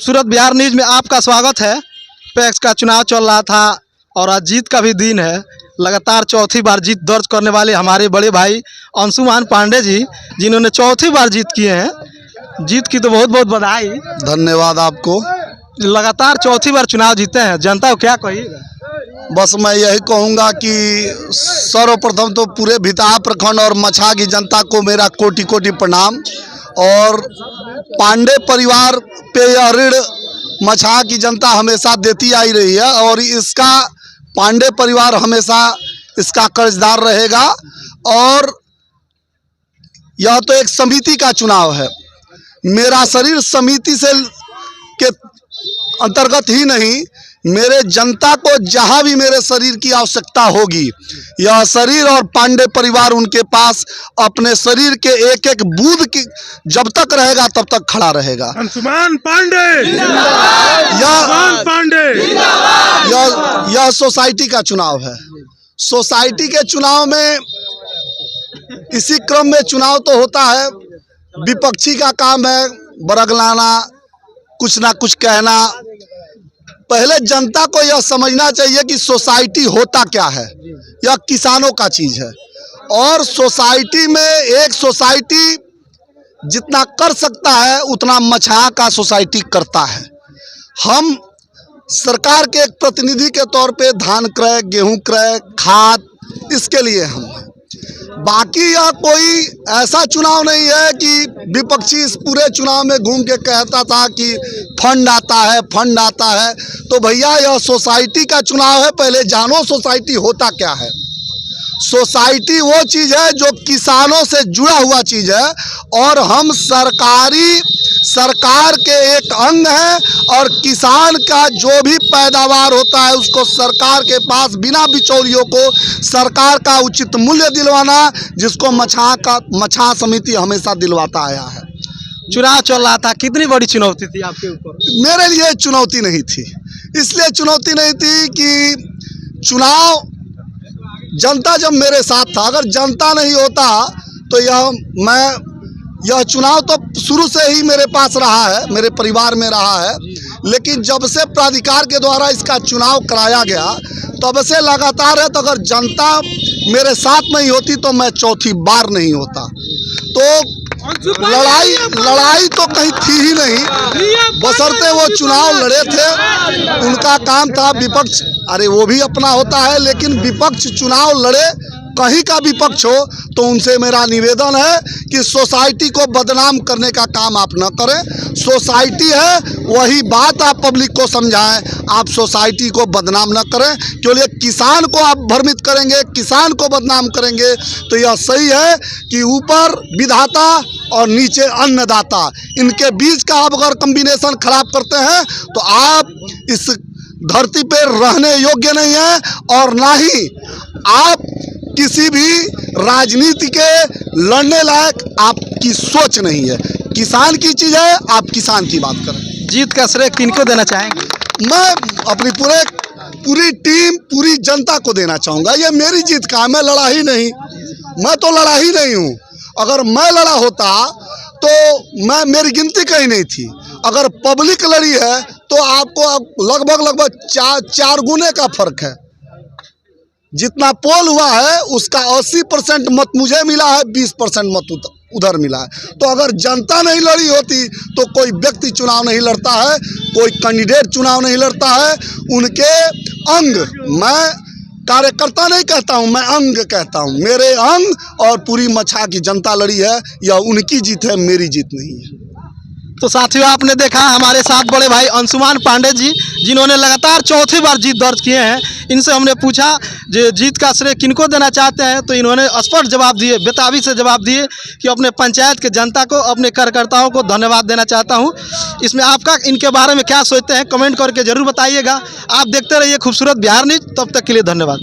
खूबसूरत बिहार न्यूज में आपका स्वागत है। पैक्स का चुनाव चल रहा था और आज जीत का भी दिन है। लगातार चौथी बार जीत दर्ज करने वाले हमारे बड़े भाई अंशुमान पांडे जी, जिन्होंने चौथी बार जीत किए हैं। जीत की तो बहुत बहुत बधाई। धन्यवाद आपको। लगातार चौथी बार चुनाव जीते हैं, जनता को क्या कहिएगा? बस मैं यही कहूँगा कि सर्वप्रथम तो पूरे भितहा प्रखंड और मछा की जनता को मेरा कोटि कोटि प्रणाम। और पांडे परिवार पे यह ऋण मछा की जनता हमेशा देती आई रही है और इसका पांडे परिवार हमेशा इसका कर्जदार रहेगा। और यह तो एक समिति का चुनाव है। मेरा शरीर समिति से के अंतर्गत ही नहीं, मेरे जनता को जहां भी मेरे शरीर की आवश्यकता होगी, यह शरीर और पांडे परिवार उनके पास अपने शरीर के एक एक बूंद की जब तक रहेगा तब तक खड़ा रहेगा। अंशुमान पांडे, यह सोसाइटी का चुनाव है। सोसाइटी के चुनाव में इसी क्रम में चुनाव तो होता है, विपक्षी का काम है बरगलाना, कुछ ना कुछ कहना। पहले जनता को यह समझना चाहिए कि सोसाइटी होता क्या है। यह किसानों का चीज है और सोसाइटी में एक सोसाइटी जितना कर सकता है उतना मछहा का सोसाइटी करता है। हम सरकार के एक प्रतिनिधि के तौर पे धान क्रय, गेहूं क्रय, खाद, इसके लिए हम हैं। बाकी यह कोई ऐसा चुनाव नहीं है कि विपक्षी इस पूरे चुनाव में घूम के कहता था कि फंड आता है, फंड आता है। तो भैया यह सोसाइटी का चुनाव है। पहले जानो सोसाइटी होता क्या है। सोसाइटी वो चीज़ है जो किसानों से जुड़ा हुआ चीज़ है और हम सरकार के एक अंग हैं और किसान का जो भी पैदावार होता है उसको सरकार के पास बिना बिचौलियों को सरकार का उचित मूल्य दिलवाना, जिसको मछहा समिति हमेशा दिलवाता आया है। चुनाव चल रहा था, कितनी बड़ी चुनौती थी आपके ऊपर? मेरे लिए चुनौती नहीं थी। इसलिए चुनौती नहीं थी कि चुनाव जनता जब मेरे साथ था, अगर जनता नहीं होता तो यह चुनाव तो शुरू से ही मेरे पास रहा है, मेरे परिवार में रहा है। लेकिन जब से प्राधिकार के द्वारा इसका चुनाव कराया गया तब से लगातार है। तो अगर जनता मेरे साथ नहीं होती तो मैं चौथी बार नहीं होता। तो लड़ाई तो कहीं थी ही नहीं, बशर्ते वो चुनाव लड़े थे। उनका काम था विपक्ष, अरे वो भी अपना होता है, लेकिन विपक्ष चुनाव लड़े, कहीं का विपक्ष हो, तो उनसे मेरा निवेदन है कि सोसाइटी को बदनाम करने का काम आप न करें। सोसाइटी है, वही बात आप पब्लिक को समझाएं। आप सोसाइटी को बदनाम न करें, क्योंकि किसान को आप भ्रमित करेंगे, किसान को बदनाम करेंगे तो यह सही है कि ऊपर विधाता और नीचे अन्नदाता, इनके बीच का आप अगर कॉम्बिनेशन खराब करते हैं तो आप इस धरती पे रहने योग्य नहीं है और ना ही आप किसी भी राजनीति के लड़ने लायक आपकी सोच नहीं है। किसान की चीज़ है, आप किसान की बात करें। जीत का श्रेय किनको देना चाहेंगे? मैं अपनी पूरी टीम, पूरी जनता को देना चाहूँगा। ये मेरी जीत का है, मैं लड़ा ही नहीं, मैं तो लड़ा ही नहीं हूँ। अगर मैं लड़ा होता तो मेरी गिनती कहीं नहीं थी। अगर पब्लिक लड़ी है तो आपको अब लगभग चार गुने का फर्क है। जितना पोल हुआ है उसका 80% मत मुझे मिला है, 20% मत उधर मिला है। तो अगर जनता नहीं लड़ी होती तो कोई व्यक्ति चुनाव नहीं लड़ता है, कोई कैंडिडेट चुनाव नहीं लड़ता है। उनके अंग, मैं कार्यकर्ता नहीं कहता हूं, मैं अंग कहता हूं। मेरे अंग और पूरी मछहा की जनता लड़ी है। यह उनकी जीत है, मेरी जीत नहीं है। तो साथियों, आपने देखा हमारे साथ बड़े भाई अंशुमान पांडे जी, जिन्होंने लगातार चौथी बार जीत दर्ज किए हैं। इनसे हमने पूछा जो जीत का श्रेय किनको देना चाहते हैं, तो इन्होंने स्पष्ट जवाब दिए, बेताबी से जवाब दिए कि अपने पंचायत के जनता को, अपने कार्यकर्ताओं को धन्यवाद देना चाहता हूं। इसमें आपका इनके बारे में क्या सोचते हैं कमेंट करके ज़रूर बताइएगा। आप देखते रहिए खूबसूरत बिहार न्यूज। तब तक के लिए धन्यवाद।